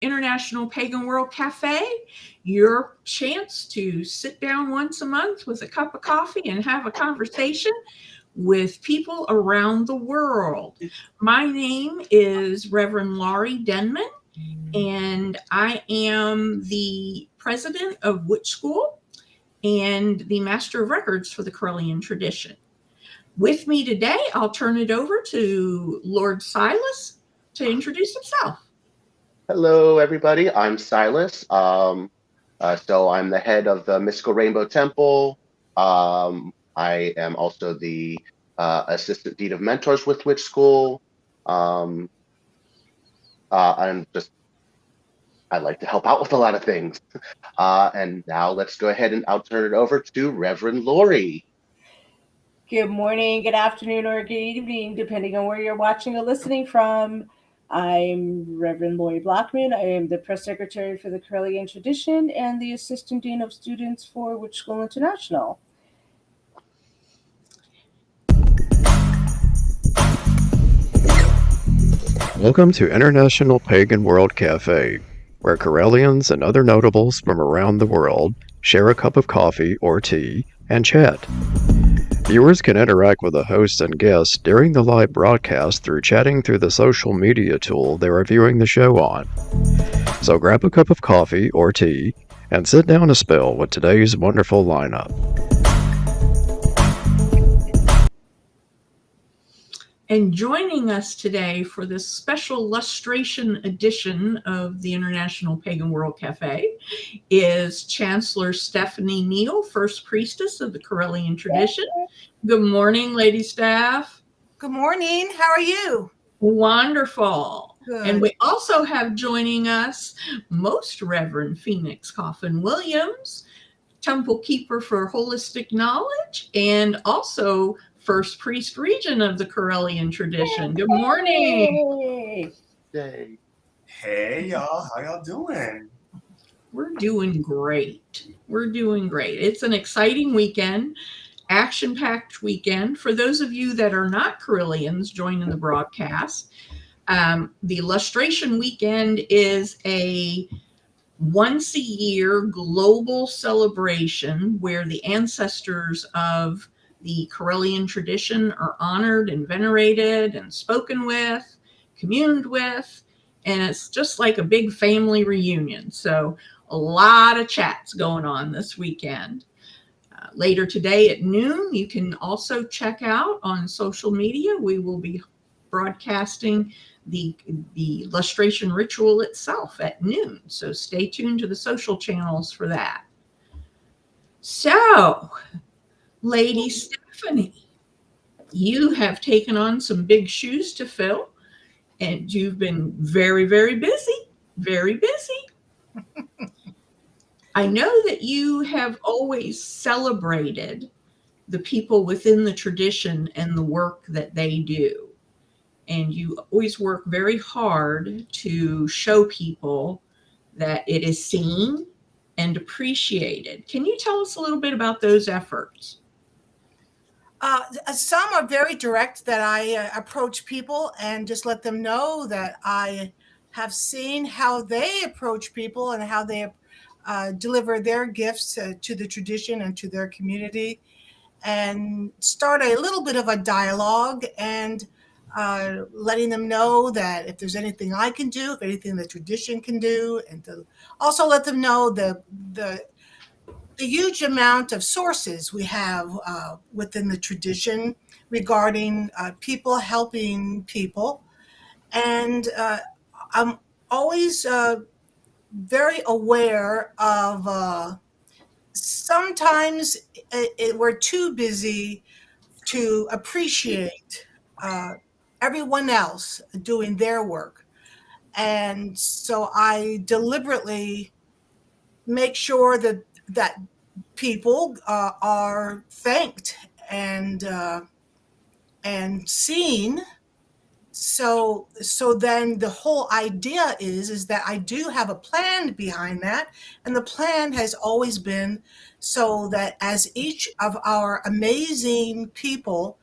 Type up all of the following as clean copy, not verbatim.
International Pagan World Cafe, your chance to sit down once a month with a cup of coffee and have a conversation with people around the world. My name is Reverend Laurie Denman, and I am the president of Witch School and the Master of Records for the Correllian tradition. With me today, I'll turn it over to Lord Silas to introduce himself. Hello, everybody. I'm Silas. So I'm the head of the Mystical Rainbow Temple. I am also the assistant dean of mentors with Witch School. I'm just I like to help out with a lot of things. And now let's go ahead and I'll turn it over to Reverend Laurie. Good morning, good afternoon, or good evening, depending on where you're watching or listening from. I'm Reverend Laurie Blockman. I am the press secretary for the Correllian Tradition and the assistant dean of students for Witch School International. Welcome to International Pagan World Cafe, where Correllians and other notables from around the world share a cup of coffee or tea and chat. Viewers can interact with the hosts and guests during the live broadcast through chatting through the social media tool they are viewing the show on. So grab a cup of coffee or tea and sit down a spell with today's wonderful lineup. And joining us today for this special lustration edition of the International Pagan World Cafe is Chancellor Stephanie Neal, First Priestess of the Correllian Tradition. Good morning, Lady Staff. Good morning. How are you? Wonderful. Good. And we also have joining us Most Reverend Phoenix Coffin Williams, Temple Keeper for Holistic Knowledge, and also First Priest Regent of the Correllian Tradition. Good morning. Yay. Hey, y'all. How y'all doing? We're doing great. It's an exciting weekend, action-packed weekend. For those of you that are not Correllians joining the broadcast, the Lustration Weekend is a once-a-year global celebration where the ancestors of the Correllian tradition are honored and venerated and spoken with, communed with, and it's just like a big family reunion. So a lot of chats going on this weekend. Later today at noon, you can also check out on social media. We will be broadcasting the lustration ritual itself at noon. So stay tuned to the social channels for that. So, Lady Stephanie, you have taken on some big shoes to fill, and you've been very, very busy. I know that you have always celebrated the people within the tradition and the work that they do. And you always work very hard to show people that it is seen and appreciated. Can you tell us a little bit about those efforts? Some are very direct, that I approach people and just let them know that I have seen how they approach people and how they deliver their gifts to the tradition and to their community, and start a little bit of a dialogue and letting them know that if there's anything I can do, if anything the tradition can do, and to also let them know the huge amount of sources we have within the tradition regarding people helping people. And I'm always very aware of sometimes we're too busy to appreciate everyone else doing their work. And so I deliberately make sure that people are thanked and seen. So then the whole idea is that I do have a plan behind that, and the plan has always been so that as each of our amazing people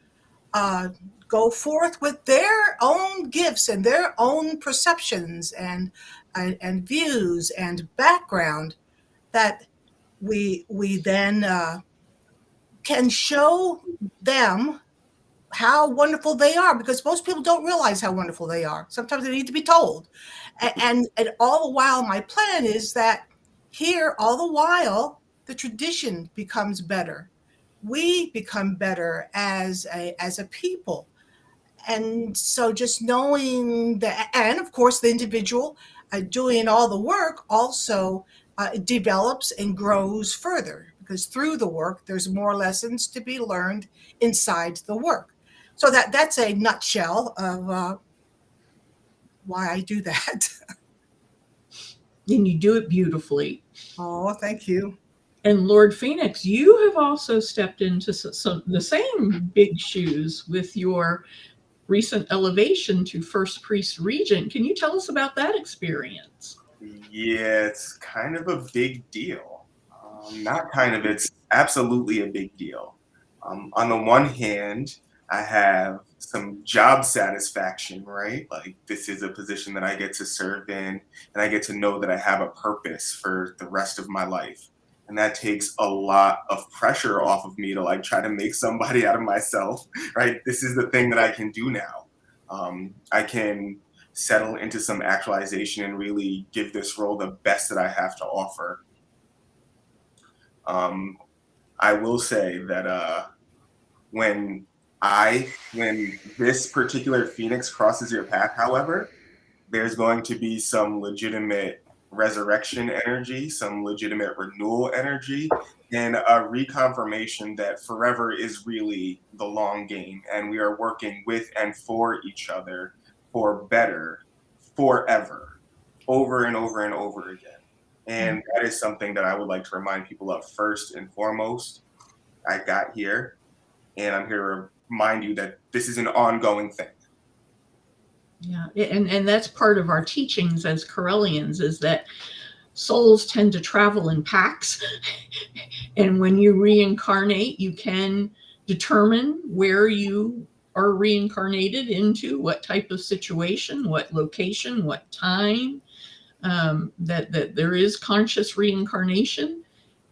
go forth with their own gifts and their own perceptions and and views and background that we then can show them how wonderful they are, because most people don't realize how wonderful they are. Sometimes they need to be told. And all the while, my plan is that here, all the while, the tradition becomes better. We become better as a people. And so just knowing that, and of course, the individual doing all the work also develops and grows further, because through the work, there's more lessons to be learned inside the work. So that's a nutshell of why I do that. And you do it beautifully. Oh, thank you. And Lord Phoenix, you have also stepped into the same big shoes with your recent elevation to First Priest Regent. Can you tell us about that experience? Yeah, it's kind of a big deal. Not kind of, it's absolutely a big deal. On the one hand, I have some job satisfaction, right? Like, this is a position that I get to serve in, and I get to know that I have a purpose for the rest of my life. And that takes a lot of pressure off of me to like try to make somebody out of myself, right? This is the thing that I can do now. I can settle into some actualization and really give this role the best that I have to offer. I will say that when this particular Phoenix crosses your path, however, there's going to be some legitimate resurrection energy, some legitimate renewal energy, and a reconfirmation that forever is really the long game, and we are working with and for each other for better forever, over and over and over again. And that is something that I would like to remind people of first and foremost. I got here, and I'm here to remind you that this is an ongoing thing. Yeah, and that's part of our teachings as Corellians, is that souls tend to travel in packs. And when you reincarnate, you can determine where you are reincarnated into, what type of situation, what location, what time, that there is conscious reincarnation,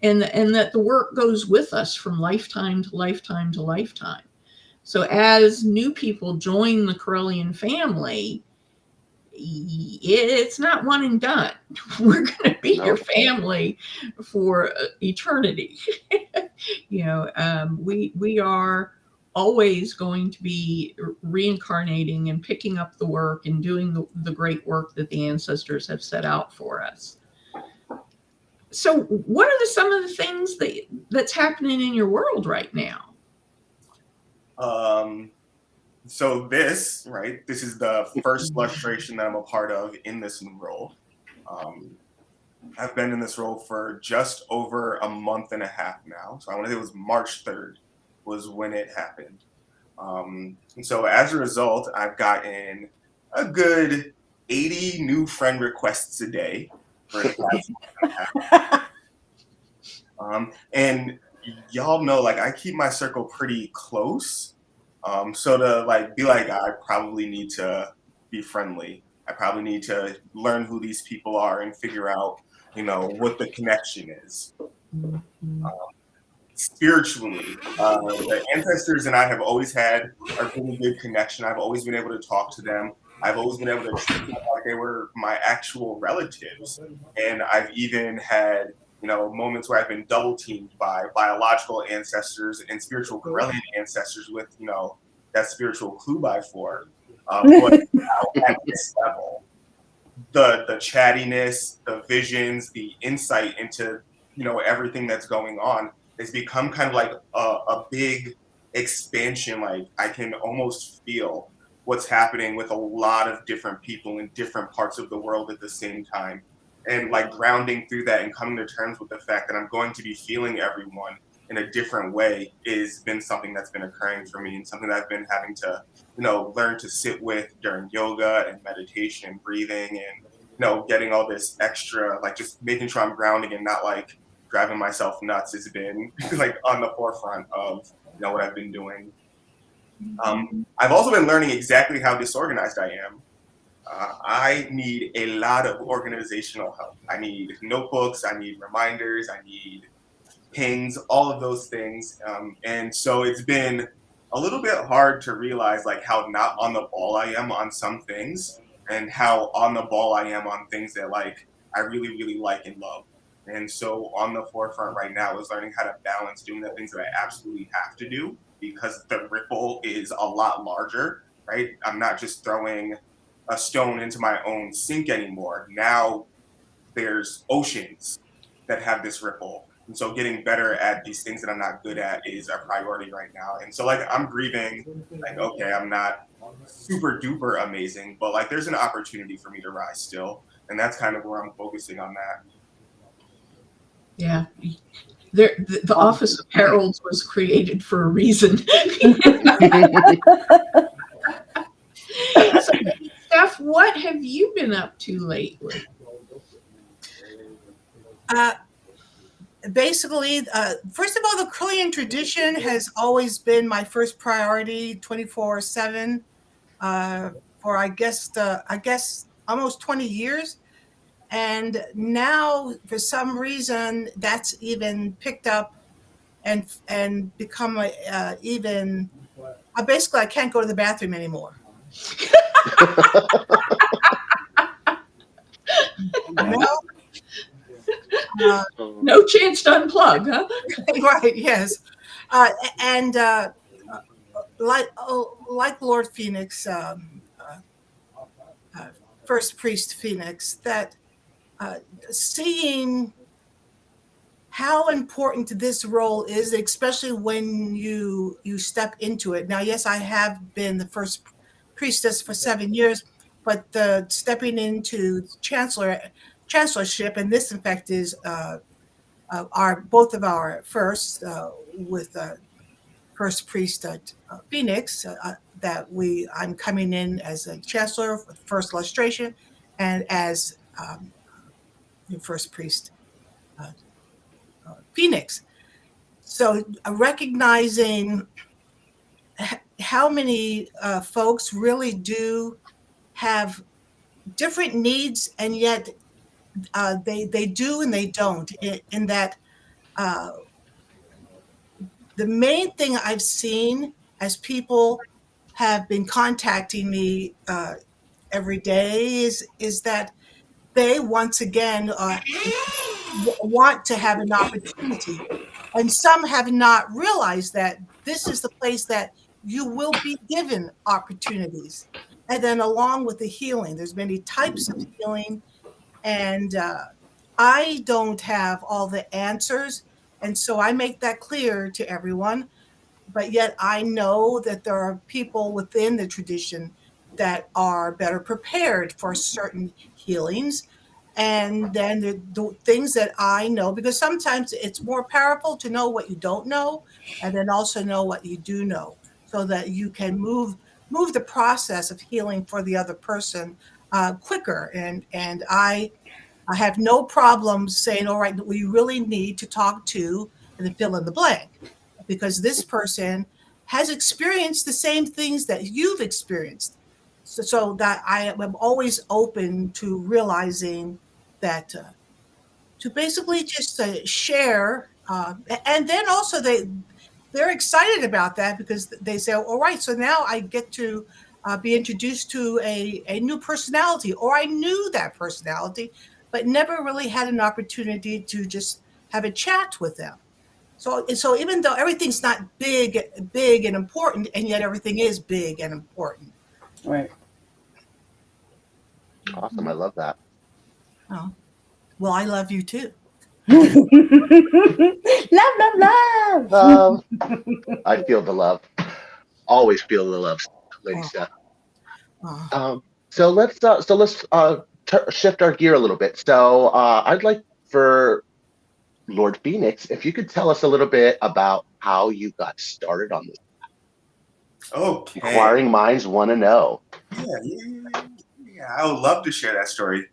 and that the work goes with us from lifetime to lifetime to lifetime. So as new people join the Corellian family, it's not one and done. We're going to be your family for eternity. We are always going to be reincarnating and picking up the work and doing the great work that the ancestors have set out for us. So what are some of the things that's happening in your world right now? So this is the first illustration that I'm a part of in this new role. I've been in this role for just over a month and a half now. So I want to say it was March 3rd was when it happened. And so as a result, I've gotten a good 80 new friend requests a day for the past month and a half. And y'all know, like, I keep my circle pretty close. So to like be like, I probably need to be friendly. I probably need to learn who these people are and figure out, what the connection is. Spiritually, the ancestors and I have always had a really good connection. I've always been able to talk to them. I've always been able to treat them like they were my actual relatives. And I've even had moments where I've been double teamed by biological ancestors and spiritual Corellian ancestors with, that spiritual clue by four. But now at this level, the chattiness, the visions, the insight into, everything that's going on has become kind of like a big expansion. Like, I can almost feel what's happening with a lot of different people in different parts of the world at the same time. And like grounding through that and coming to terms with the fact that I'm going to be feeling everyone in a different way has been something that's been occurring for me, and something that I've been having to, learn to sit with during yoga and meditation and breathing, and, getting all this extra, like just making sure I'm grounding and not like driving myself nuts has been like on the forefront of, what I've been doing. I've also been learning exactly how disorganized I am. I need a lot of organizational help. I need notebooks, I need reminders, I need pings, all of those things. And so it's been a little bit hard to realize like how not on the ball I am on some things and how on the ball I am on things that like I really, really like and love. And so on the forefront right now is learning how to balance doing the things that I absolutely have to do because the ripple is a lot larger, right? I'm not just throwing a stone into my own sink anymore. Now there's oceans that have this ripple. And so getting better at these things that I'm not good at is a priority right now. And so like I'm grieving, like, okay, I'm not super duper amazing, but like there's an opportunity for me to rise still. And that's kind of where I'm focusing on that. Yeah. The Office of Heralds was created for a reason. So, Steph, what have you been up to lately? Basically, first of all, the Carillion tradition has always been my first priority, 24/7, for I guess almost 20 years. And now, for some reason, that's even picked up and become even. Basically, I can't go to the bathroom anymore. No chance to unplug, huh? Right. Yes. And like Lord Phoenix, First Priest Phoenix, that seeing how important this role is, especially when you step into it. Now, yes, I have been the first priestess for 7 years, but the stepping into chancellorship, and this in fact is our both of our first with first priest Phoenix that I'm coming in as a chancellor with first illustration and as the first priest Phoenix. So recognizing how many folks really do have different needs, and yet they do and they don't. In that, the main thing I've seen as people have been contacting me every day is that they once again want to have an opportunity. And some have not realized that this is the place that you will be given opportunities. And then along with the healing, there's many types of healing. And I don't have all the answers. And so I make that clear to everyone. But yet I know that there are people within the tradition that are better prepared for certain healings. And then the things that I know, because sometimes it's more powerful to know what you don't know, and then also know what you do know, so that you can move the process of healing for the other person quicker. And I have no problem saying, all right, we really need to talk to, and then fill in the blank, because this person has experienced the same things that you've experienced. So that I am always open to realizing that to basically just share, and then also they're excited about that because they say, all right, so now I get to be introduced to a new personality, or I knew that personality, but never really had an opportunity to just have a chat with them. So even though everything's not big and important, and yet everything is big and important. Right. Awesome. I love that. Oh, well, I love you too. Love, love, love. I feel the love. Always feel the love, Lady Oh. Steph. Oh. So let's shift our gear a little bit. So I'd like for Lord Phoenix, if you could tell us a little bit about how you got started on this. Okay. Inquiring minds want to know. Yeah, I would love to share that story.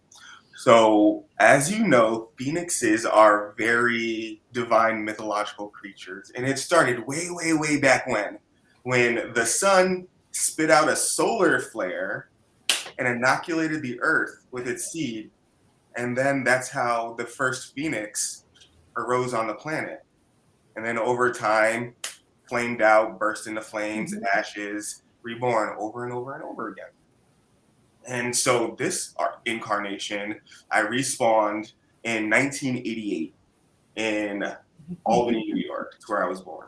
So, as you know, phoenixes are very divine mythological creatures. And it started way, way, way back when the sun spit out a solar flare and inoculated the earth with its seed. And then that's how the first phoenix arose on the planet. And then over time, flamed out, burst into flames, ashes, reborn over and over and over again. And so this incarnation, I respawned in 1988 in Albany, New York. It's where I was born.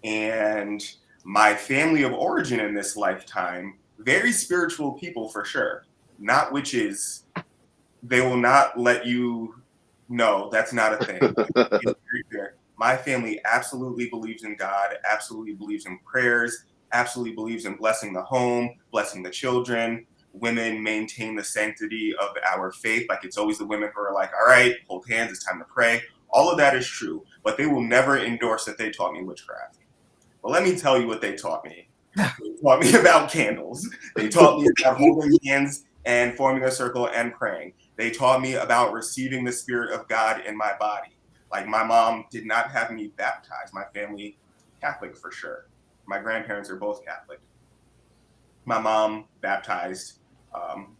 And my family of origin in this lifetime, very spiritual people for sure, not witches. They will not let you know that's not a thing. It's very clear. My family absolutely believes in God, absolutely believes in prayers, absolutely believes in blessing the home, blessing the children. Women maintain the sanctity of our faith. Like it's always the women who are like, all right, hold hands, it's time to pray. All of that is true, but they will never endorse that they taught me witchcraft. Well, let me tell you what they taught me. They taught me about candles. They taught me about holding hands and forming a circle and praying. They taught me about receiving the Spirit of God in my body. Like my mom did not have me baptized. My family, Catholic for sure. My grandparents are both Catholic. My mom baptized,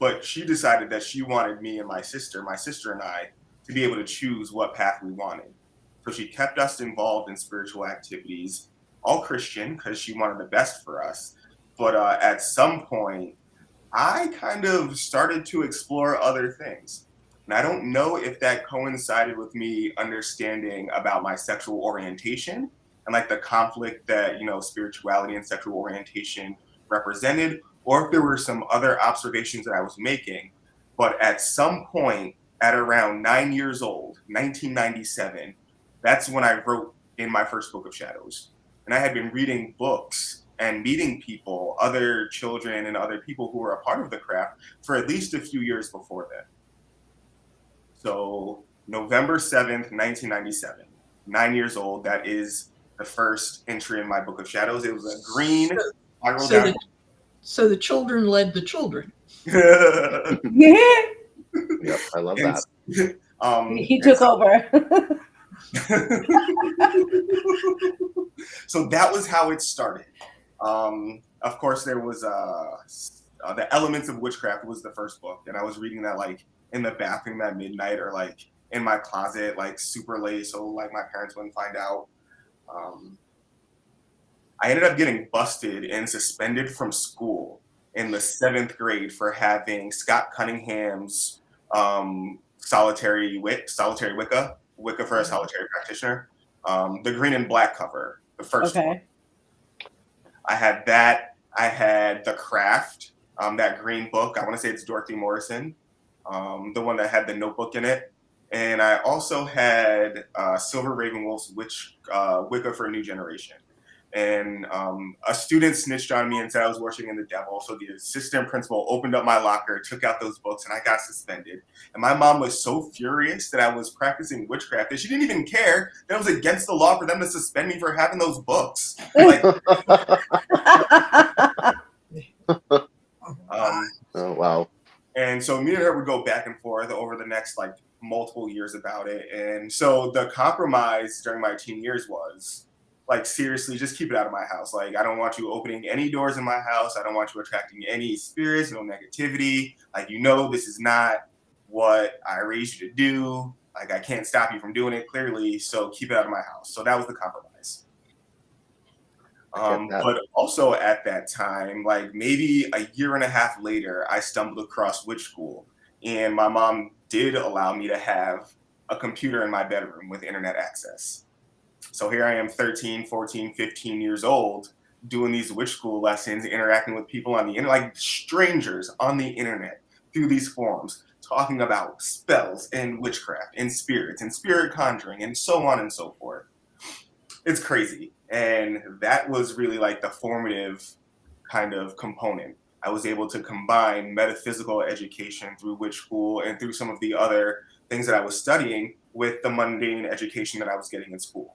but she decided that she wanted me and my sister and I, to be able to choose what path we wanted. So she kept us involved in spiritual activities, all Christian, because she wanted the best for us. But at some point, I kind of started to explore other things. And I don't know if that coincided with me understanding about my sexual orientation and like the conflict that, spirituality and sexual orientation represented, or if there were some other observations that I was making. But at some point, at around 9 years old, 1997, that's when I wrote in my first book of shadows. And I had been reading books and meeting people, other children and other people who were a part of the craft for at least a few years before that. So November 7th, 1997, 9 years old, that is the first entry in my book of shadows. It was a green spiral down. So the children led the children. Yeah. Yep, I love that. He took over. So that was how it started. Of course, there was The Elements of Witchcraft was the first book, and I was reading that like in the bathroom at midnight or like in my closet like super late, so like my parents wouldn't find out. I ended up getting busted and suspended from school in the 7th grade for having Scott Cunningham's solitary Wicca for a solitary practitioner, the green and black cover, the first one. I had that. I had The Craft, that green book. I want to say it's Dorothy Morrison, the one that had the notebook in it. And I also had Silver Ravenwolf's Wicca for a New Generation. And a student snitched on me and said I was worshiping the devil. So the assistant principal opened up my locker, took out those books, and I got suspended. And my mom was so furious that I was practicing witchcraft that she didn't even care that it was against the law for them to suspend me for having those books. Like, oh, wow. And so me and her would go back and forth over the next like multiple years about it. And so the compromise during my teen years was, like, seriously, just keep it out of my house. Like, I don't want you opening any doors in my house. I don't want you attracting any spirits, no negativity. Like, this is not what I raised you to do. Like, I can't stop you from doing it, clearly. So keep it out of my house. So that was the compromise. But also at that time, like maybe a year and a half later, I stumbled across witch school. And my mom did allow me to have a computer in my bedroom with internet access. So here I am 13, 14, 15 years old doing these witch school lessons, interacting with people on the internet, like strangers on the internet through these forums, talking about spells and witchcraft and spirits and spirit conjuring and so on and so forth. It's crazy. And that was really like the formative kind of component. I was able to combine metaphysical education through witch school and through some of the other things that I was studying with the mundane education that I was getting in school.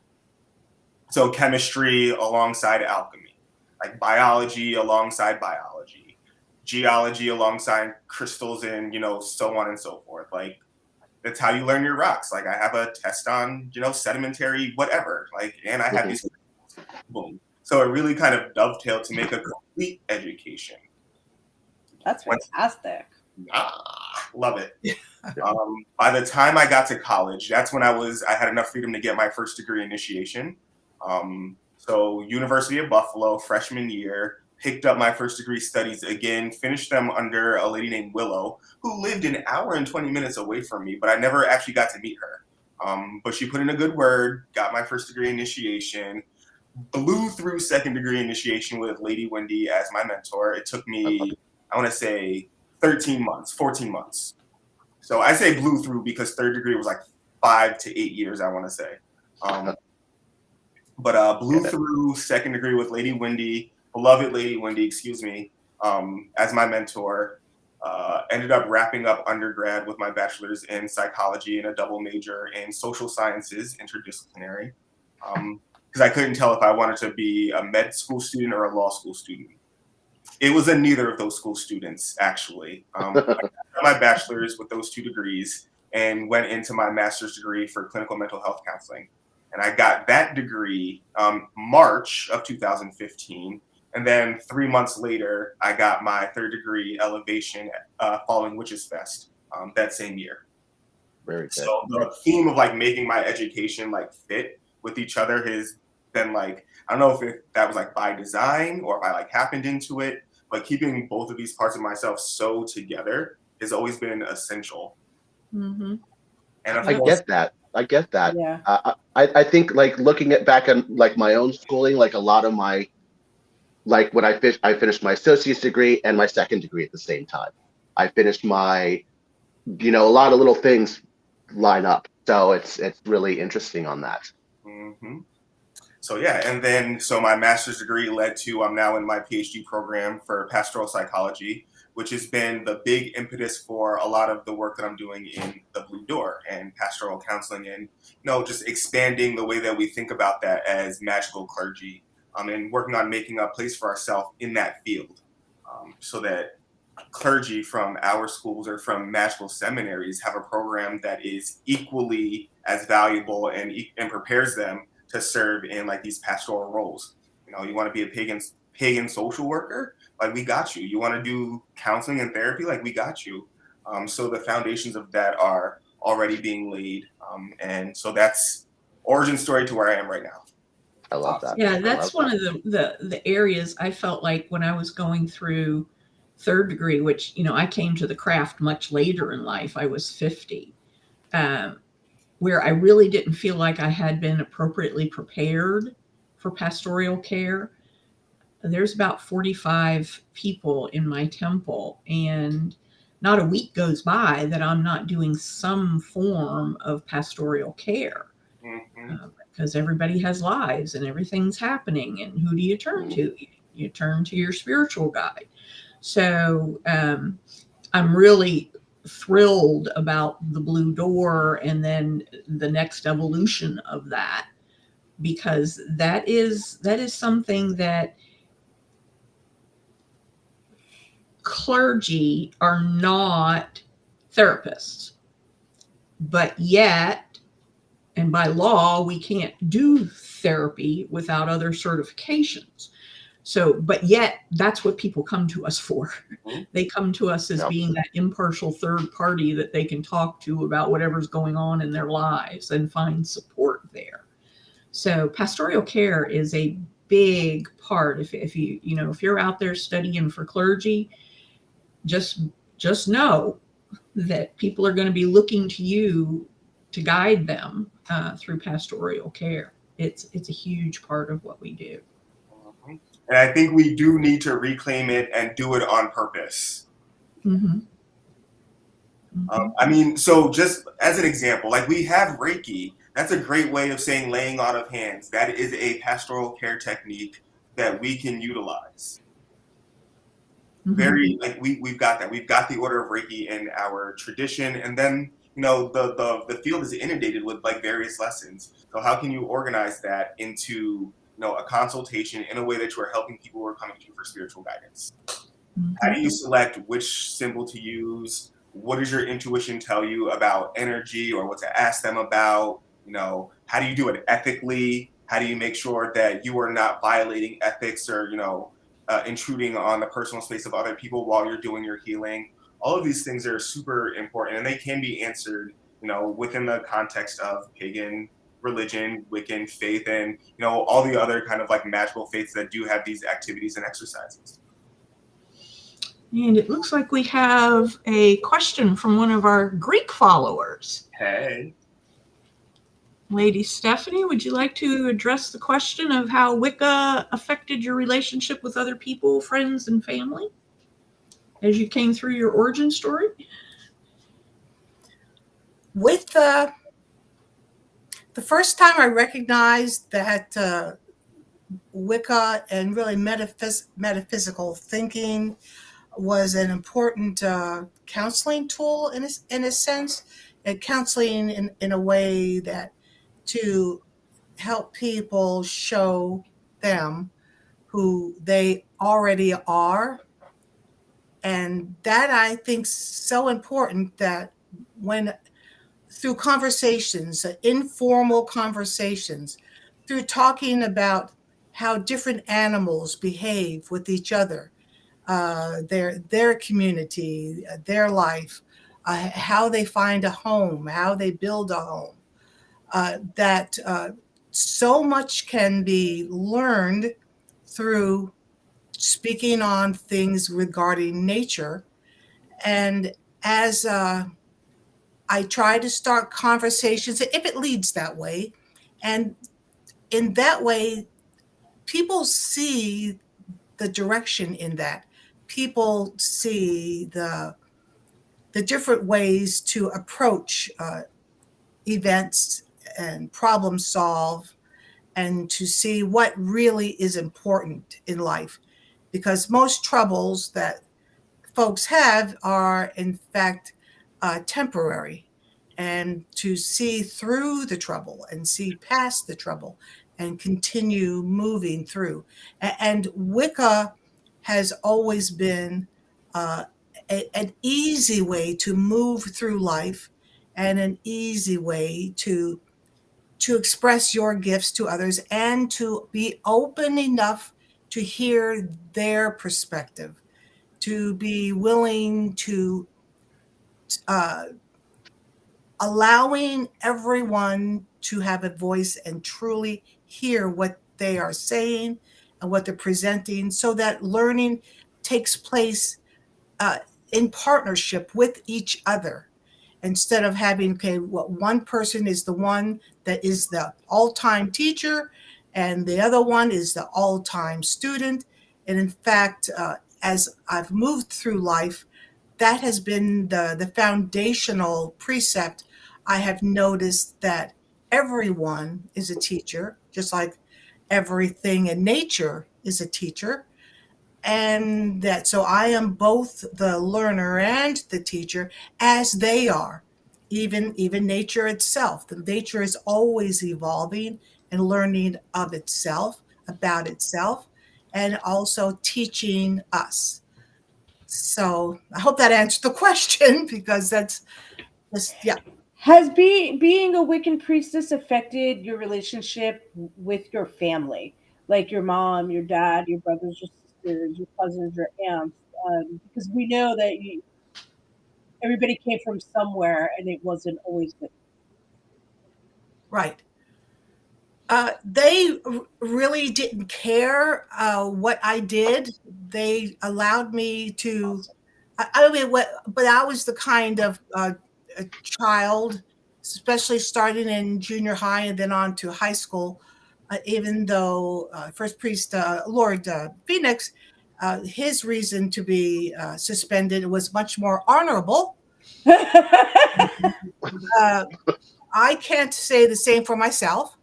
So chemistry alongside alchemy, like biology alongside biology, geology alongside crystals and, so on and so forth. Like, that's how you learn your rocks. Like, I have a test on, sedimentary whatever. Like, and I have these, boom. So it really kind of dovetailed to make a complete education. That's fantastic. Love it. By the time I got to college, that's when I had enough freedom to get my first degree initiation. So University of Buffalo, freshman year, picked up my first degree studies again, finished them under a lady named Willow, who lived an hour and 20 minutes away from me, but I never actually got to meet her. But she put in a good word, got my first degree initiation, blew through second degree initiation with Lady Wendy as my mentor. It took me, I want to say, 14 months. So I say blew through because third degree was like 5 to 8 years, I want to say. But blew through second degree with Lady Wendy, beloved Lady Wendy, as my mentor. Ended up wrapping up undergrad with my bachelor's in psychology and a double major in social sciences, interdisciplinary. Because I couldn't tell if I wanted to be a med school student or a law school student. It was a neither of those school students, actually. I got my bachelor's with those 2 degrees and went into my master's degree for clinical mental health counseling. And I got that degree March of 2015. And then 3 months later, I got my third degree elevation following Witches Fest that same year. Very good. So the theme of like making my education like fit with each other has been like, I don't know if that was like by design or if I like happened into it, but keeping both of these parts of myself so together has always been essential. Mm-hmm. And I get that. Yeah. I think like looking at back on like my own schooling, like a lot of my, like when I finished my associate's degree and my second degree at the same time. I finished my, a lot of little things line up. So it's really interesting on that. Mm-hmm. So yeah, and then so my master's degree led to I'm now in my PhD program for pastoral psychology, which has been the big impetus for a lot of the work that I'm doing in the Blue Door and pastoral counseling, and just expanding the way that we think about that as magical clergy, and working on making a place for ourselves in that field, so that clergy from our schools or from magical seminaries have a program that is equally as valuable and prepares them to serve in like these pastoral roles. You want to be a pagan social worker, like we got you. You want to do counseling and therapy, like we got you. So the foundations of that are already being laid, and so that's origin story to where I am right now. I love that. Yeah, that's one of the areas I felt like when I was going through third degree, which I came to the craft much later in life. I was 50, where I really didn't feel like I had been appropriately prepared for pastoral care. There's about 45 people in my temple, and not a week goes by that I'm not doing some form of pastoral care. Mm-hmm. Because everybody has lives and everything's happening, and who do you turn to? You turn to your spiritual guide. So I'm really thrilled about the Blue Door and then the next evolution of that, because that is something that clergy are not therapists, but yet, and by law, we can't do therapy without other certifications. So, but yet that's what people come to us for. They come to us as being that impartial third party that they can talk to about whatever's going on in their lives and find support there. So pastoral care is a big part. If you're out there studying for clergy, just know that people are going to be looking to you to guide them through pastoral care. It's a huge part of what we do. And I think we do need to reclaim it and do it on purpose. Mm-hmm. Mm-hmm. I mean, so just as an example, like we have Reiki. That's a great way of saying laying on of hands. That is a pastoral care technique that we can utilize. Mm-hmm. Very, like we've got that. We've got the order of Reiki in our tradition, and then the field is inundated with like various lessons. So how can you organize that into a consultation in a way that you are helping people who are coming to you for spiritual guidance? Mm-hmm. How do you select which symbol to use? What does your intuition tell you about energy or what to ask them about? How do you do it ethically? How do you make sure that you are not violating ethics or, intruding on the personal space of other people while you're doing your healing. All of these things are super important, and they can be answered, within the context of pagan religion, Wiccan faith, and all the other kind of like magical faiths that do have these activities and exercises. And it looks like we have a question from one of our Greek followers. Hey. Lady Stephanie, would you like to address the question of how Wicca affected your relationship with other people, friends, and family as you came through your origin story? With the first time I recognized that Wicca and really metaphysical thinking was an important counseling tool in a sense, and counseling in a way that to help people show them who they already are. And that I think is so important, that when through conversations, informal conversations, through talking about how different animals behave with each other, their community, their life, how they find a home, how they build a home, that so much can be learned through speaking on things regarding nature. And as I try to start conversations, if it leads that way, and in that way, people see the direction in that. People see the different ways to approach events and problem solve, and to see what really is important in life. Because most troubles that folks have are, in fact, temporary. And to see through the trouble and see past the trouble and continue moving through. And Wicca has always been an easy way to move through life, and an easy way to express your gifts to others, and to be open enough to hear their perspective, to be willing to allowing everyone to have a voice and truly hear what they are saying and what they're presenting, so that learning takes place in partnership with each other, instead of having, one person is the one that is the all-time teacher and the other one is the all-time student. And in fact, as I've moved through life, that has been the foundational precept. I have noticed that everyone is a teacher, just like everything in nature is a teacher. And that so I am both the learner and the teacher, as they are. Even nature itself. The nature is always evolving and learning of itself, about itself, and also teaching us. So I hope that answered the question, because that's yeah. Has being a Wiccan priestess affected your relationship with your family, like your mom, your dad, your brothers, your sisters, your cousins, your aunts? Because we know that everybody came from somewhere, and it wasn't always good. Right. They really didn't care what I did. They allowed me to. Awesome. I mean, but I was the kind of a child, especially starting in junior high and then on to high school. Even though First Priest Lord Phoenix, his reason to be suspended was much more honorable. I can't say the same for myself.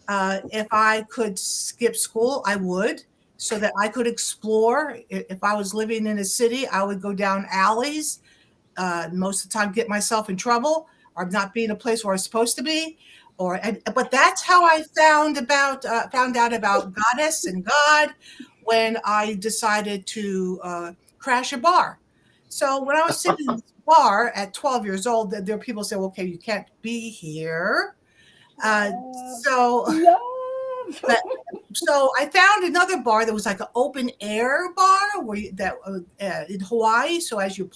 If I could skip school, I would, so that I could explore. If I was living in a city, I would go down alleys, most of the time get myself in trouble, or not be in a place where I was supposed to be. But that's how I found out about Goddess and God, when I decided to crash a bar. So when I was sitting in this bar at 12 years old, there were people say, "Okay, you can't be here." So Love. So I found another bar that was like an open air bar in Hawaii. So as you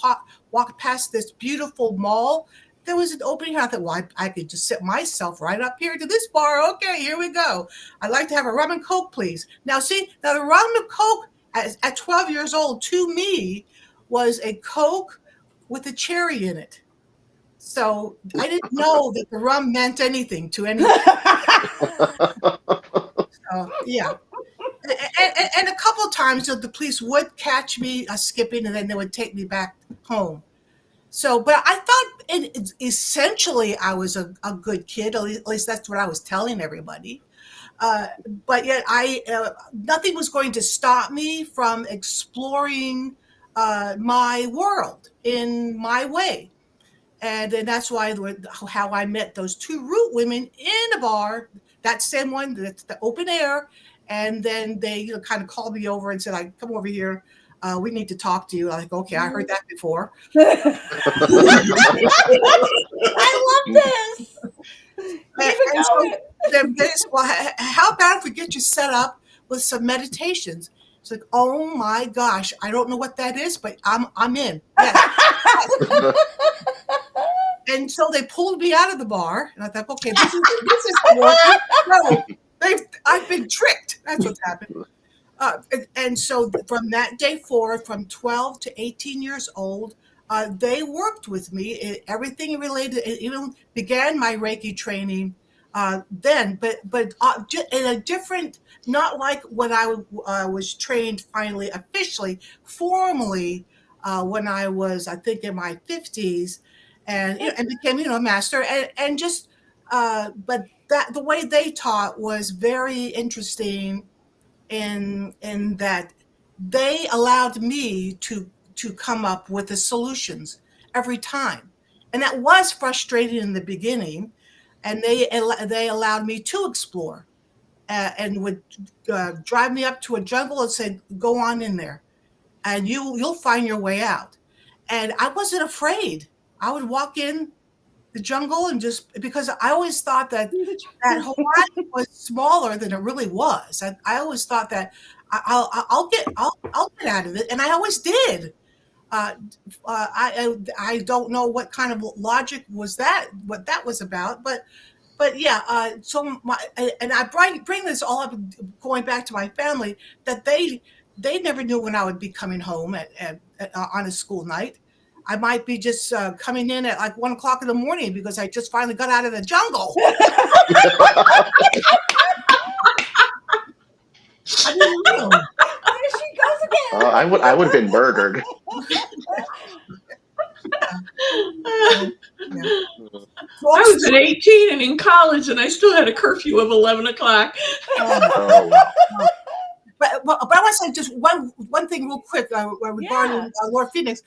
walk past this beautiful mall, there was an opening. I thought, well, I could just sit myself right up here to this bar. Okay, here we go. I'd like to have a rum and Coke, please. Now the rum and Coke at 12 years old to me was a Coke with a cherry in it. So I didn't know that the rum meant anything to anyone. Yeah. And a couple of times the police would catch me skipping, and then they would take me back home. So, but I thought essentially I was a good kid. At least that's what I was telling everybody. But yet nothing was going to stop me from exploring my world in my way. And that's how I met those two root women in a bar, that same one, that's the open air. And then they kind of called me over and said, "I come over here. We need to talk to you." I'm like, okay, I heard that before. I love this. Well, how about if we get you set up with some meditations? It's like, oh my gosh, I don't know what that is, but I'm in. Yes. And so they pulled me out of the bar, and I thought, okay, this is working. No, I've been tricked. That's what's happened. And so from that day forward, from 12 to 18 years old, they worked with me. Everything related, it even began my Reiki training then, but in a different, not like when I was trained finally, officially, formally, when I was, I think, in my 50s, and became, a master, and just, but that the way they taught was very interesting in that they allowed me to come up with the solutions every time, and that was frustrating in the beginning, and they allowed me to explore, and would drive me up to a jungle and say, "Go on in there, and you'll find your way out." And I wasn't afraid. I would walk in the jungle and just, because I always thought that Hawaii was smaller than it really was. I always thought that I'll get out of it, and I always did. I don't know what kind of logic was that, what that was about, but yeah. So I bring this all up, going back to my family, that they never knew when I would be coming home on a school night. I might be just coming in at like 1 o'clock in the morning because I just finally got out of the jungle. There she goes again. I would have been murdered. I was at 18 and in college, and I still had a curfew of 11 o'clock. But I want to say just one thing real quick regarding Lord Phoenix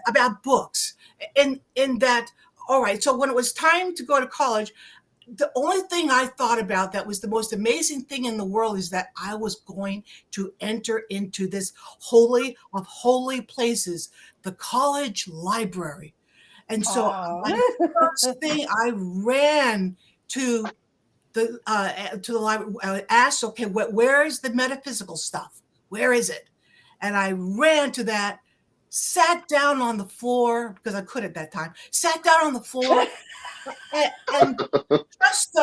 about books. In that, all right, so when it was time to go to college, the only thing I thought about that was the most amazing thing in the world is that I was going to enter into this holy of holy places, the college library. And so the first thing, I ran to the library. I asked, okay, where is the metaphysical stuff? Where is it? And I ran to that, sat down on the floor, because I could at that time, sat down on the floor and just,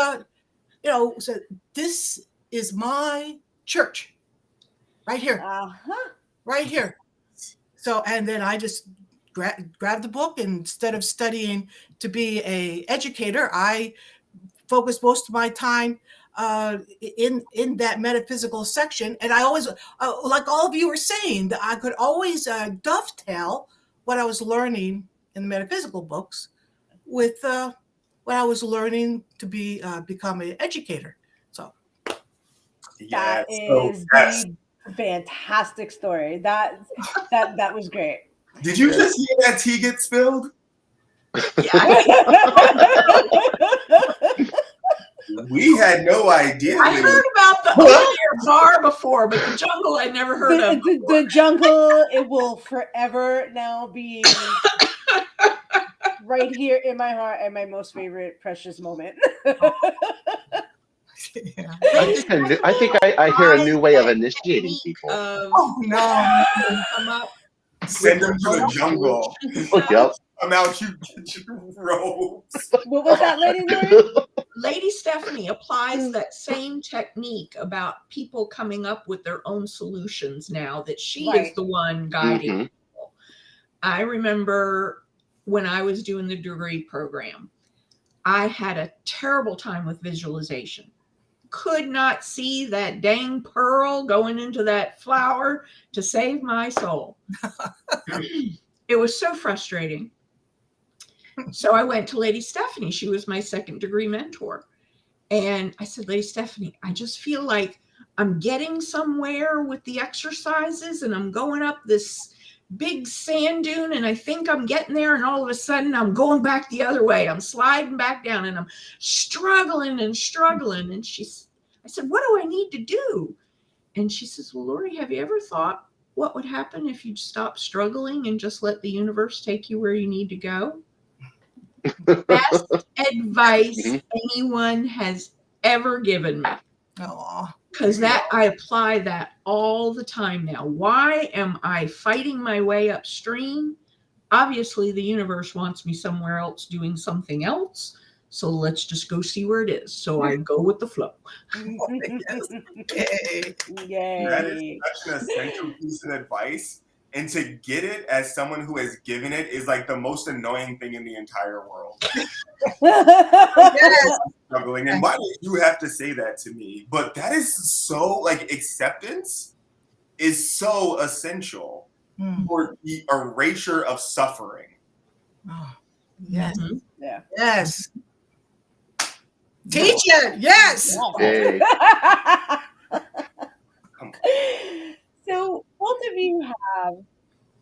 said, this is my church right here, right here. So, and then I just grabbed the book, and instead of studying to be a educator, I focused most of my time in that metaphysical section. And I always, like all of you were saying, that I could always dovetail what I was learning in the metaphysical books with what I was learning to become an educator. So that is the fantastic story. That was great. Did you just hear that tea get spilled? We had no idea. I heard about the open-air bar before, but the jungle I never heard of. The jungle, it will forever now be right here in my heart and my most favorite precious moment. Yeah. I think I hear a new way of initiating people. Oh no. Come up Send them to the with jungle. Yep. Come out, you get your robes. What was that, Lady Lori? Lady Stephanie applies that same technique about people coming up with their own solutions now that she is Right. the one guiding Mhm. people. I remember when I was doing the degree program, I had a terrible time with visualization. Could not see that dang pearl going into that flower to save my soul. It was so frustrating. So I went to Lady Stephanie. She was my second degree mentor. And I said, Lady Stephanie, I just feel like I'm getting somewhere with the exercises and I'm going up this big sand dune and I think I'm getting there. And all of a sudden I'm going back the other way. I'm sliding back down and I'm struggling and struggling. And I said, what do I need to do? And she says, well, Lori, have you ever thought what would happen if you stop struggling and just let the universe take you where you need to go? Best advice Mhm. anyone has ever given me. Oh. Because I apply that all the time now. Why am I fighting my way upstream? Obviously, the universe wants me somewhere else doing something else. So let's just go see where it is. So I go with the flow. Yay. That is Yay. such an essential piece of advice. And to get it as someone who has given it is like the most annoying thing in the entire world. Yes. Struggling. And why do you have to say that to me? But that is so, like, acceptance is so essential Mm. for the erasure of suffering. Oh, yes. Mhm. Yeah. Yes. Teach it. Yes. Hey. Come on. So both of you have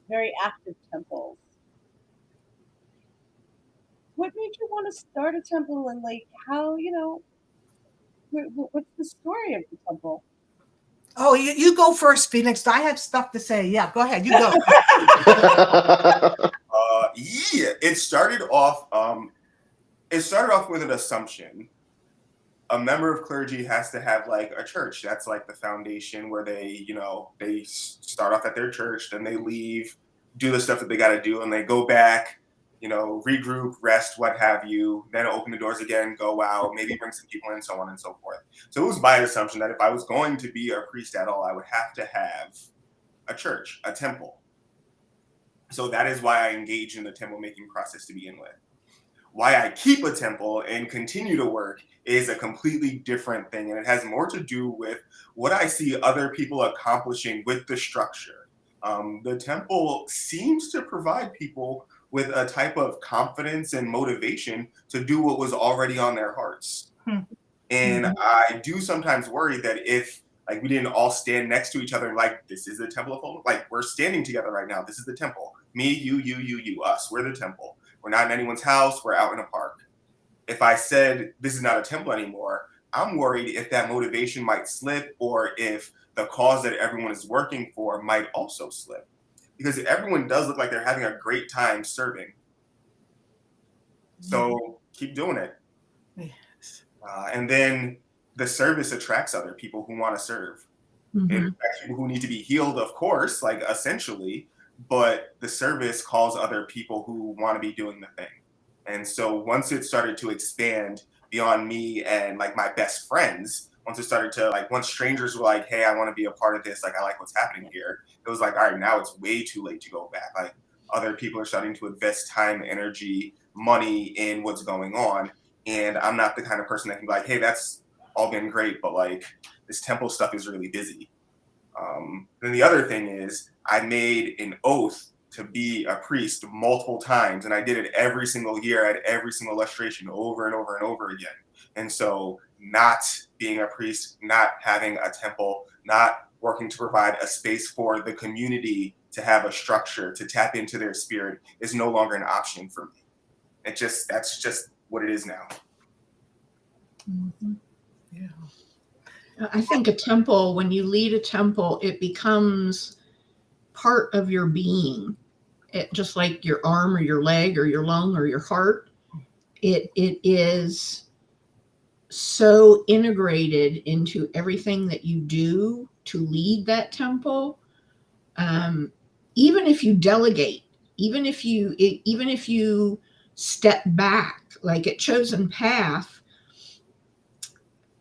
very active temples. What made you want to start a temple and like how, what's the story of the temple? Oh, you go first, Phoenix. I have stuff to say. Yeah, go ahead. You go. Yeah, it started off with an assumption. A member of clergy has to have like a church. That's like the foundation where they start off at their church, then they leave, do the stuff that they got to do, and they go back, regroup, rest, what have you, then open the doors again, go out, maybe bring some people in, so on and so forth. So it was my assumption that if I was going to be a priest at all, I would have to have a church, a temple. So that is why I engage in the temple making process to begin with. Why I keep a temple and continue to work is a completely different thing. And it has more to do with what I see other people accomplishing with the structure. The temple seems to provide people with a type of confidence and motivation to do what was already on their hearts. And I do sometimes worry that if like we didn't all stand next to each other and like, this is the temple of holiness. Like we're standing together right now. This is the temple. Me, you, us. We're the temple. We're not in anyone's house. We're out in a park. If I said this is not a temple anymore, I'm worried if that motivation might slip or if the cause that everyone is working for might also slip. Because everyone does look like they're having a great time serving. So keep doing it. Yes. And then the service attracts other people who want to serve. Mhm. It attracts people who need to be healed, of course, like essentially, but the service calls other people who want to be doing the thing. And so once it started to expand beyond me and like my best friends, once it started to like, once strangers were like, hey, I want to be a part of this, like I like what's happening here, it was like, all right, now it's way too late to go back. Like other people are starting to invest time, energy, money in what's going on. And I'm not the kind of person that can be like, hey, that's all been great, but like this temple stuff is really busy. Then the other thing is I made an oath to be a priest multiple times, and I did it every single year at every single illustration over and over and over again. And so not being a priest, not having a temple, not working to provide a space for the community to have a structure, to tap into their spirit is no longer an option for me. That's just what it is now. Yeah. I think a temple, when you lead a temple, it becomes part of your being. Just like your arm or your leg or your lung or your heart. It is so integrated into everything that you do to lead that temple. Even if you delegate, even if you step back, like at Chosen Path,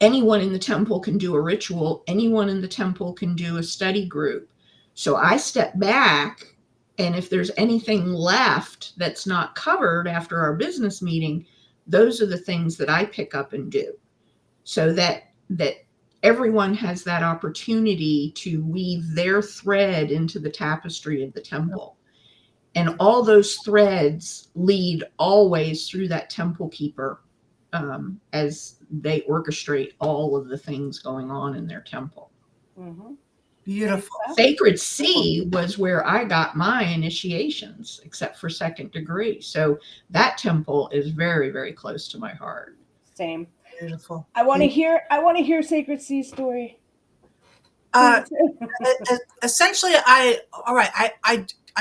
anyone in the temple can do a ritual, anyone in the temple can do a study group. So I step back, and if there's anything left that's not covered after our business meeting, those are the things that I pick up and do, so that everyone has that opportunity to weave their thread into the tapestry of the temple. And all those threads lead always through that temple keeper, as they orchestrate all of the things going on in their temple. Mhm. Beautiful. Sacred Sea was where I got my initiations, except for second degree. So that temple is very, very close to my heart. Same. Beautiful. I want to hear Sacred Sea story. Uh, Please. essentially, I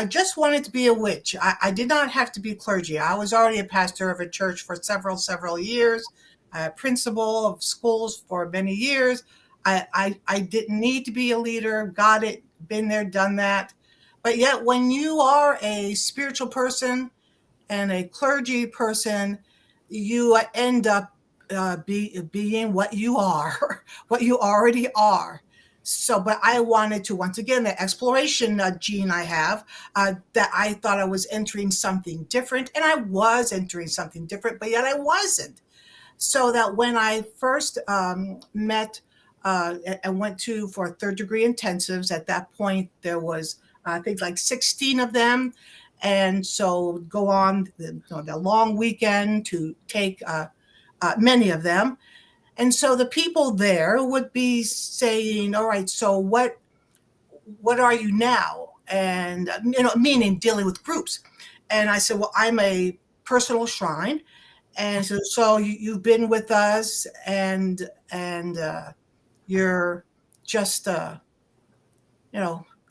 just wanted to be a witch. I did not have to be clergy. I was already a pastor of a church for several years, a principal of schools for many years. I didn't need to be a leader. Got it. Been there, done that. But yet, when you are a spiritual person and a clergy person, you end up being what you are, what you already are. So, but I wanted to, once again, the exploration gene I have, that I thought I was entering something different, and I was entering something different, but yet I wasn't. So that when I first met and went to for third degree intensives, at that point there was I think like 16 of them, and so go on the long weekend to take many of them. And so the people there would be saying, all right, so what are you now? And meaning dealing with groups. And I said, well, I'm a personal shrine. And so you've been with us, and you're just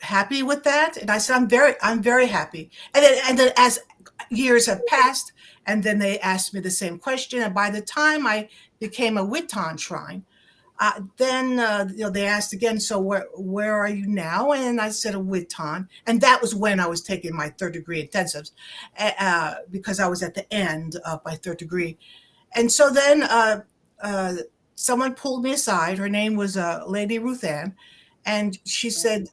happy with that. And I said, I'm very happy. And then as years have passed, and then they asked me the same question, and by the time I became a Witton shrine, then they asked again, so where are you now? And I said a Witton, and that was when I was taking my third degree intensives, because I was at the end of my third degree. And so then someone pulled me aside. Her name was Lady Ruth Ann, and she said,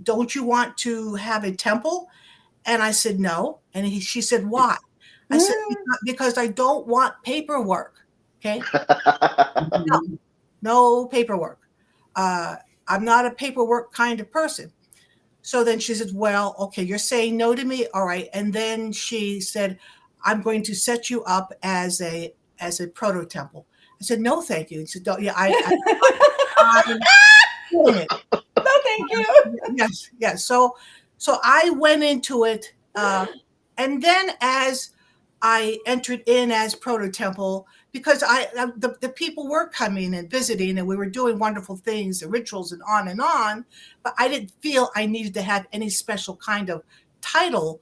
don't you want to have a temple? And I said, no. And she said, why? I said, because I don't want paperwork. Okay. No paperwork. I'm not a paperwork kind of person. So then she said, well, okay, you're saying no to me. All right. And then she said, I'm going to set you up as a proto temple. I said, no, thank you. She said, oh, yeah, I'm doing it. No, thank you. Yes. So I went into it. And then as I entered in as proto temple, because the people were coming and visiting, and we were doing wonderful things, the rituals and on, but I didn't feel I needed to have any special kind of title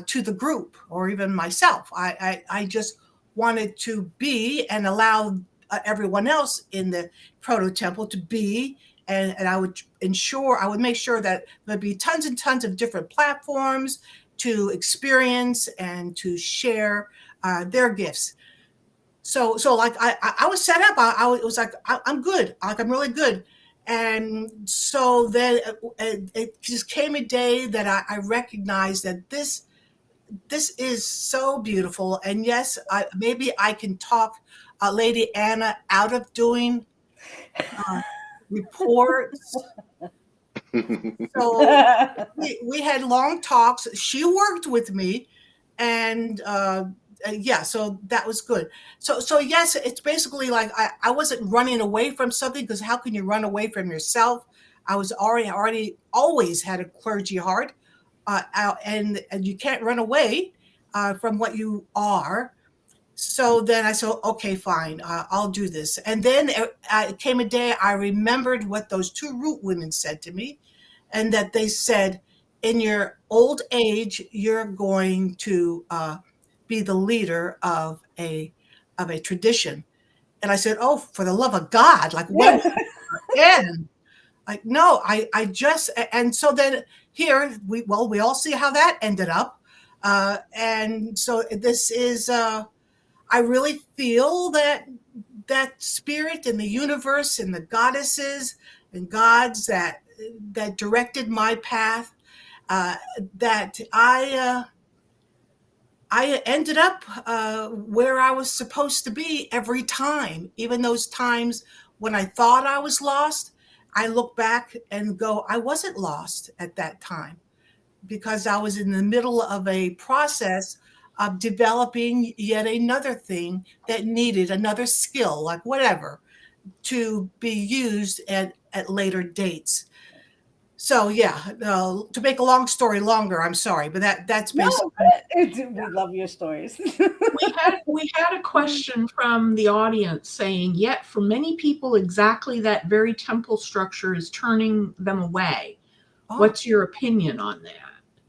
to the group or even myself. I just wanted to be and allow everyone else in the proto temple to be, and I would make sure that there'd be tons and tons of different platforms to experience and to share their gifts. So like I was set up. I was like, I'm good. Like I'm really good. And so then it just came a day that I recognized that this is so beautiful. And yes, maybe I can talk Lady Anna out of doing reports. So we had long talks. She worked with me, and yeah, so that was good. So yes, it's basically like I wasn't running away from something, because how can you run away from yourself? I was already always had a clergy heart, and you can't run away from what you are. So then I said, okay, fine, I'll do this. And then it came a day I remembered what those two root women said to me, and that they said, in your old age, you're going to be the leader of a of a tradition. And I said, oh, for the love of God, like when again? Like, no, I just, and so then here we all see how that ended up. And so this is, I really feel that spirit in the universe and the goddesses and gods that directed my path, that I ended up where I was supposed to be every time. Even those times when I thought I was lost, I look back and go, I wasn't lost at that time, because I was in the middle of a process of developing yet another thing that needed another skill, like whatever, to be used at later dates. So yeah, to make a long story longer, I'm sorry, but that's basically. We love your stories. We had a question from the audience saying, yet for many people, exactly that very temple structure is turning them away. Oh. What's your opinion on that?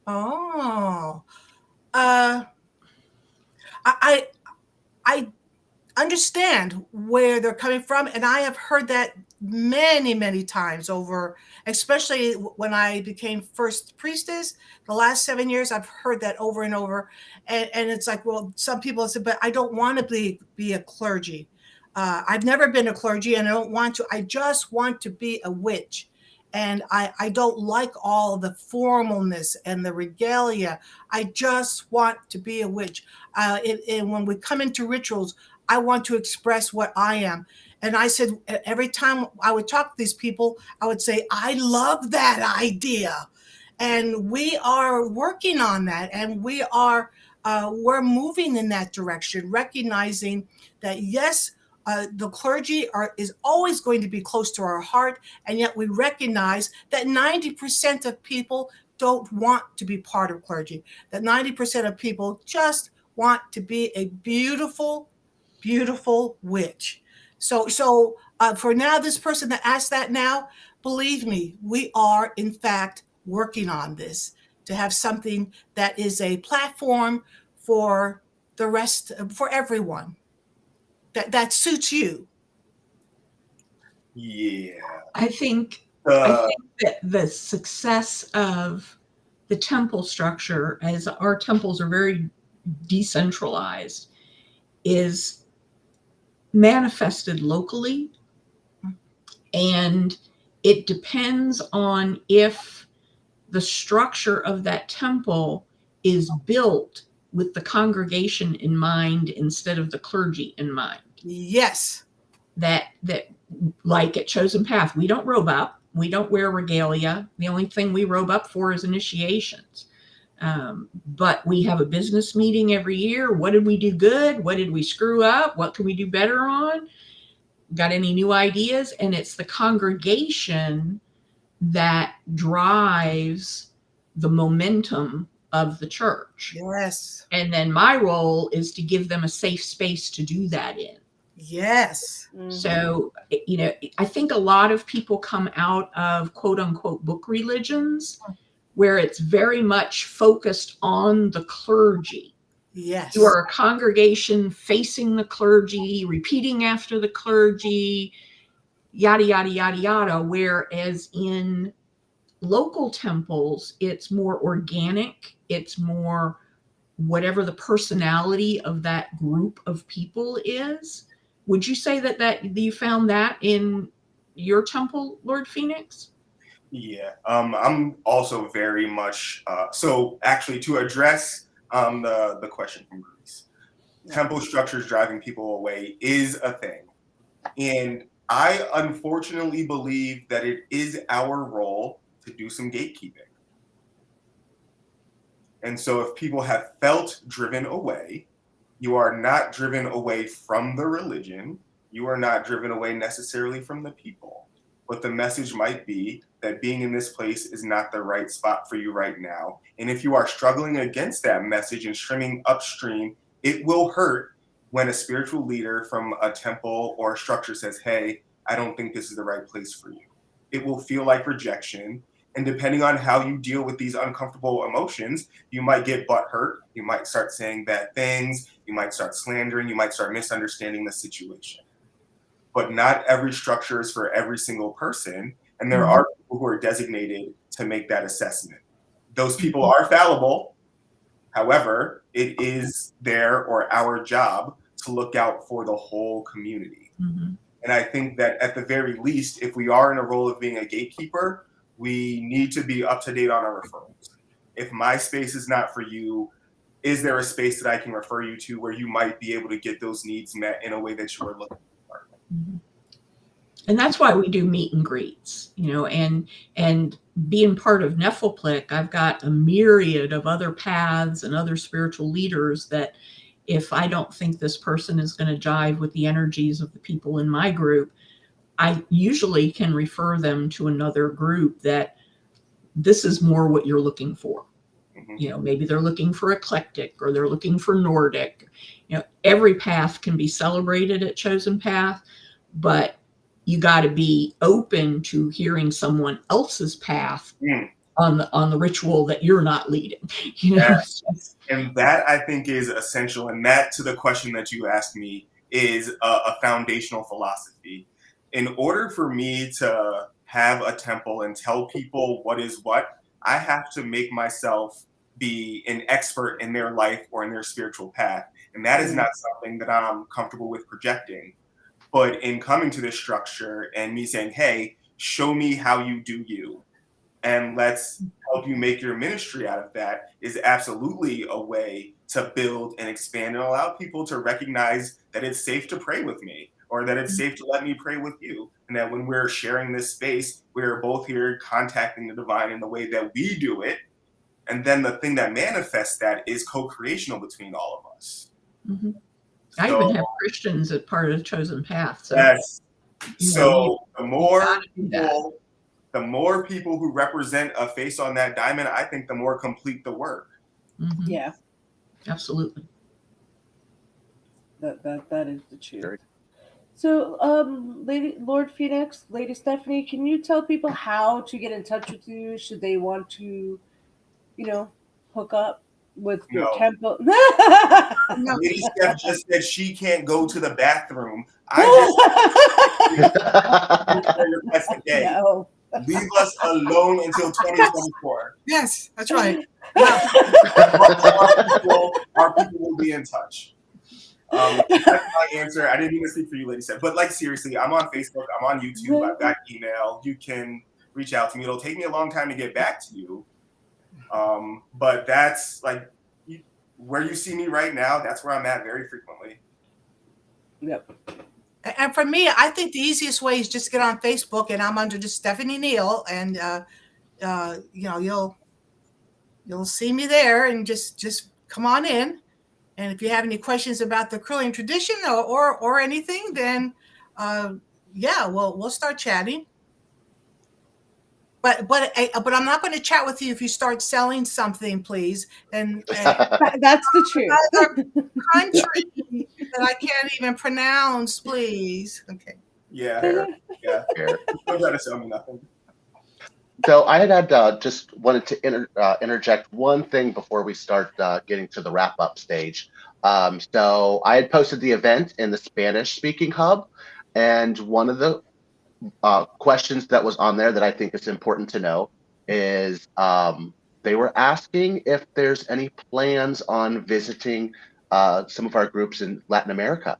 Oh, I understand where they're coming from, and I have heard that many times over, especially when I became first priestess. The last 7 years, I've heard that over and over, and it's like, well, some people say, but I don't want to be a clergy. I've never been a clergy, and I don't want to. I just want to be a witch. And I don't like all the formalness and the regalia. I just want to be a witch. And when we come into rituals, I want to express what I am. And I said, every time I would talk to these people, I would say, I love that idea. And we are working on that. And we're moving in that direction, recognizing that, yes, the clergy is always going to be close to our heart, and yet we recognize that 90% of people don't want to be part of clergy, that 90% of people just want to be a beautiful witch. So for now, this person that asked that now, believe me, we are in fact working on this to have something that is a platform for the rest, for everyone, that suits you. Yeah. I think that the success of the temple structure, as our temples are very decentralized, is manifested locally, and it depends on if the structure of that temple is built with the congregation in mind instead of the clergy in mind. Yes. That like at Chosen Path, we don't robe up, we don't wear regalia. The only thing we robe up for is initiations. But we have a business meeting every year. What did we do good? What did we screw up? What can we do better on? Got any new ideas? And it's the congregation that drives the momentum of the church. Yes. And then my role is to give them a safe space to do that in. Yes. Mm-hmm. So, I think a lot of people come out of quote unquote book religions where it's very much focused on the clergy. Yes. You are a congregation facing the clergy, repeating after the clergy, yada, yada, yada, yada. Whereas in local temples, it's more organic. It's more whatever the personality of that group of people is. Would you say that you found that in your temple, Lord Phoenix? Yeah, I'm also very much so. Actually, to address the question from Greece, temple structures driving people away is a thing, and I unfortunately believe that it is our role to do some gatekeeping. And so, if people have felt driven away, you are not driven away from the religion. You are not driven away necessarily from the people. But the message might be that being in this place is not the right spot for you right now. And if you are struggling against that message and swimming upstream, it will hurt when a spiritual leader from a temple or a structure says, hey, I don't think this is the right place for you. It will feel like rejection. And depending on how you deal with these uncomfortable emotions, you might get butt hurt. You might start saying bad things. You might start slandering. You might start misunderstanding the situation. But not every structure is for every single person. And there are people who are designated to make that assessment. Those people are fallible. However, it is their or our job to look out for the whole community. And I think that at the very least, if we are in a role of being a gatekeeper, we need to be up to date on our referrals. If my space is not for you, is there a space that I can refer you to where you might be able to get those needs met in a way that you are looking for? And that's why we do meet and greets, and being part of Nephelplic, I've got a myriad of other paths and other spiritual leaders that if I don't think this person is going to jive with the energies of the people in my group, I usually can refer them to another group that this is more what you're looking for. Maybe they're looking for eclectic or they're looking for Nordic. Every path can be celebrated at Chosen Path, but you got to be open to hearing someone else's path on the ritual that you're not leading. Yes. And that I think is essential. And that, to the question that you asked me, is a foundational philosophy. In order for me to have a temple and tell people what is what, I have to make myself be an expert in their life or in their spiritual path. And that is not something that I'm comfortable with projecting. But in coming to this structure and me saying, hey, show me how you do you, and let's help you make your ministry out of that, is absolutely a way to build and expand and allow people to recognize that it's safe to pray with me, or that it's safe to let me pray with you. And that when we're sharing this space, we're both here contacting the divine in the way that we do it. And then the thing that manifests that is co-creational between all of us. I even have Christians as part of Chosen Path. So, yes. So the more people who represent a face on that diamond, I think the more complete the work. Yeah, absolutely. That is the truth. So, Lord Phoenix, Lady Stephanie, can you tell people how to get in touch with you? Should they want to, hook up with your temple? Lady Steph just said she can't go to the bathroom. I just today. No. Leave us alone until 2024. Yes, that's right. Our people will be in touch. That's my answer. I didn't mean to speak for you, Lady Steph, but seriously, I'm on Facebook, I'm on YouTube, I've got email. You can reach out to me. It'll take me a long time to get back to you. But that's where you see me right now. That's where I'm at very frequently. Yep. And for me, I think the easiest way is just get on Facebook, and I'm under just Stephanie Neal, and you'll see me there, and just come on in. And if you have any questions about the Carillion tradition or anything, then we'll start chatting. But I'm not going to chat with you if you start selling something, please. And that's the truth. Country that I can't even pronounce, please. Okay. Yeah. Don't try to sell me nothing. So I had just wanted to interject one thing before we start getting to the wrap-up stage. So I had posted the event in the Spanish-speaking hub, and one of the questions that was on there that I think is important to know is they were asking if there's any plans on visiting some of our groups in Latin America.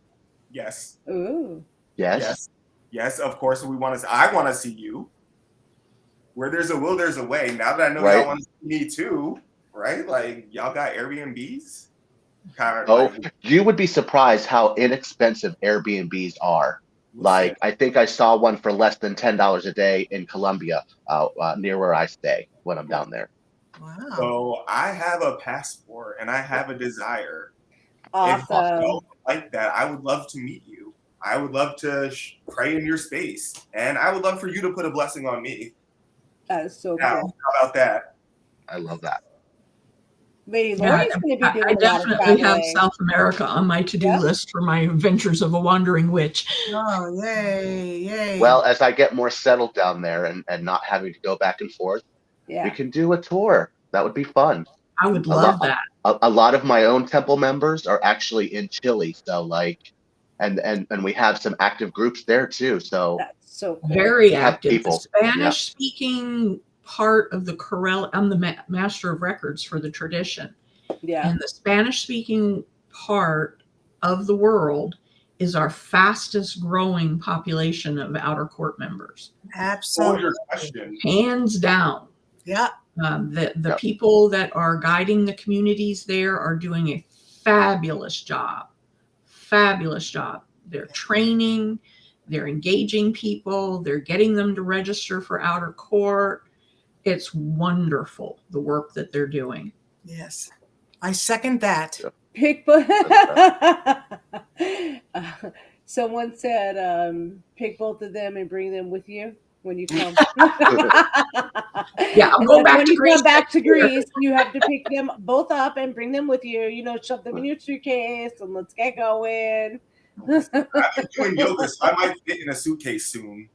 Yes. Ooh. Yes. Yes, of course. I want to see you. Where there's a will, there's a way. Now that I know Right. y'all want to see me too, right? Like, y'all got Airbnbs? You would be surprised how inexpensive Airbnbs are. Like, I think I saw one for less than $10 a day in Colombia, near where I stay when I'm down there. Wow. So I have a passport and I have a desire. Awesome. If y'all like that, I would love to meet you. I would love to pray in your space, and I would love for you to put a blessing on me. That is so Now, cool. how about that? I love that. Lady Lori's going to be doing I a lot of definitely have traveling. South America on my to-do list for my Adventures of a Wandering Witch. Oh, yay. Well, as I get more settled down there and not having to go back and forth, we can do a tour. That would be fun. I would love that. a lot of my own temple members are actually in Chile. So like, and we have some active groups there too. So That's so cool. Very we have active. The people. Yeah. Spanish-speaking part of the Correll, I'm the master of records for the tradition. Yeah. And the Spanish-speaking part of the world is our fastest growing population of outer court members. What was Absolutely. your question? Hands down. Yeah. The Yep. people that are guiding the communities there are doing a fabulous job. Fabulous job. They're training, they're engaging people, they're getting them to register for outer court. It's wonderful, the work that they're doing. Yes. I second that. Pick someone said pick both of them and bring them with you when you come. Yeah, I'm going back when to you Greece come back next to year. Greece, you have to pick them both up and bring them with you. You know, shove them in your suitcase and let's get going. I've been doing yoga, so I might fit in a suitcase soon.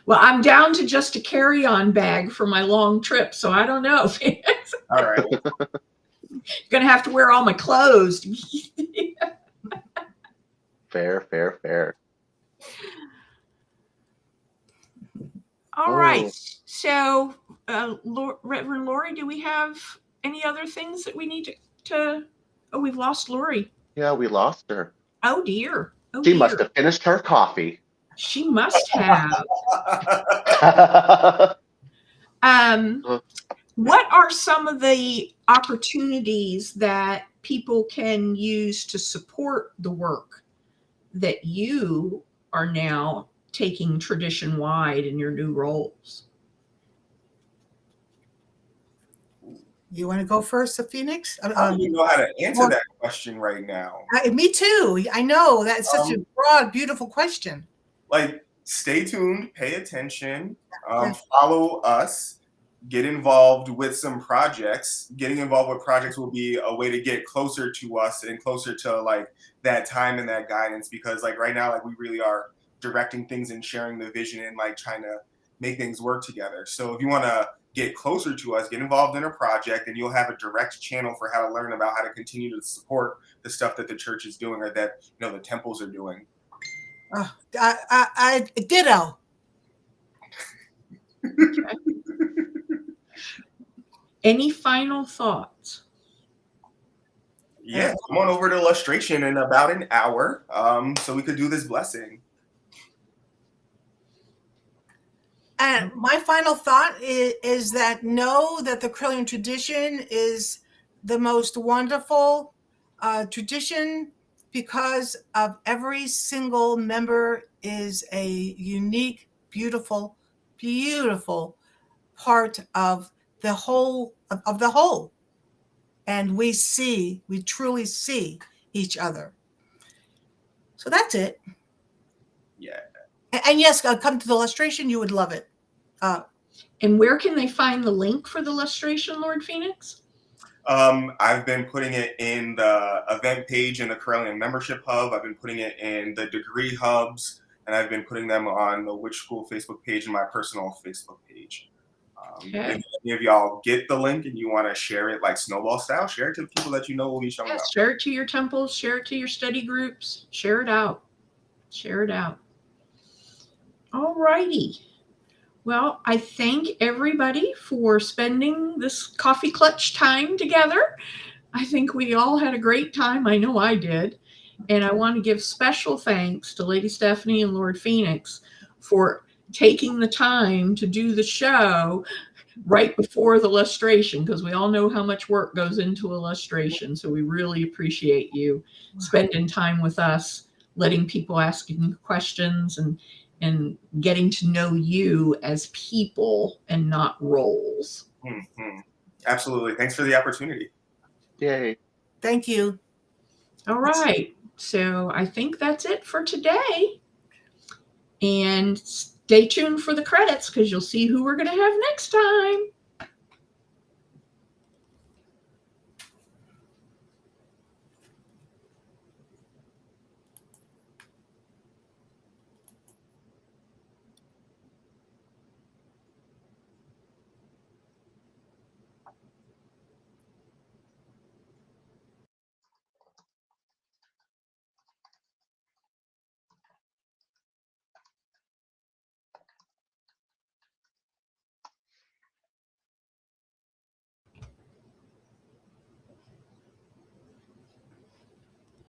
Well, I'm down to just a carry-on bag for my long trip, so I don't know. All right. Gonna have to wear all my clothes. Fair. All Oh. right. So, Reverend Lori, do we have any other things that we need to? Oh, we've lost Lori. Yeah, we lost her. Oh dear. Oh She dear. must have finished her coffee. She must have. What are some of the opportunities that people can use to support the work that you are now taking tradition-wide in your new roles? You want to go first, Phoenix? I don't even know how to answer that question right now. Me too. I know that's such a broad, beautiful question. Like, stay tuned, pay attention, follow us, get involved with some projects. Getting involved with projects will be a way to get closer to us and closer to like that time and that guidance, because like right now, like we really are directing things and sharing the vision and like trying to make things work together. So if you want to get closer to us, get involved in a project, and you'll have a direct channel for how to learn about how to continue to support the stuff that the church is doing or that, you know, the temples are doing. I ditto. Any final thoughts? Yeah, come on over to illustration in about an hour, so we could do this blessing. And my final thought is that know that the Carillion tradition is the most wonderful tradition, because of every single member is a unique, beautiful part of the whole of the whole. And we truly see each other. So that's it. Yeah. And yes, come to the illustration. You would love it. And where can they find the link for the illustration, Lord Phoenix? I've been putting it in the event page in the Carillion membership hub. I've been putting it in the degree hubs, and I've been putting them on the Which School Facebook page and my personal Facebook page. Okay. If any of y'all get the link and you want to share it like snowball style, share it to people that you know will be showing up. Share it to your temples, share it to your study groups, share it out. All righty. Well, I thank everybody for spending this coffee clutch time together. I think we all had a great time. I know I did. And I want to give special thanks to Lady Stephanie and Lord Phoenix for taking the time to do the show right before the illustration, because we all know how much work goes into illustration. So we really appreciate you spending time with us, letting people ask you questions, and getting to know you as people and not roles. Mm-hmm. Absolutely. Thanks for the opportunity. Yay. Thank you. All right. So I think that's it for today. And stay tuned for the credits, because you'll see who we're going to have next time.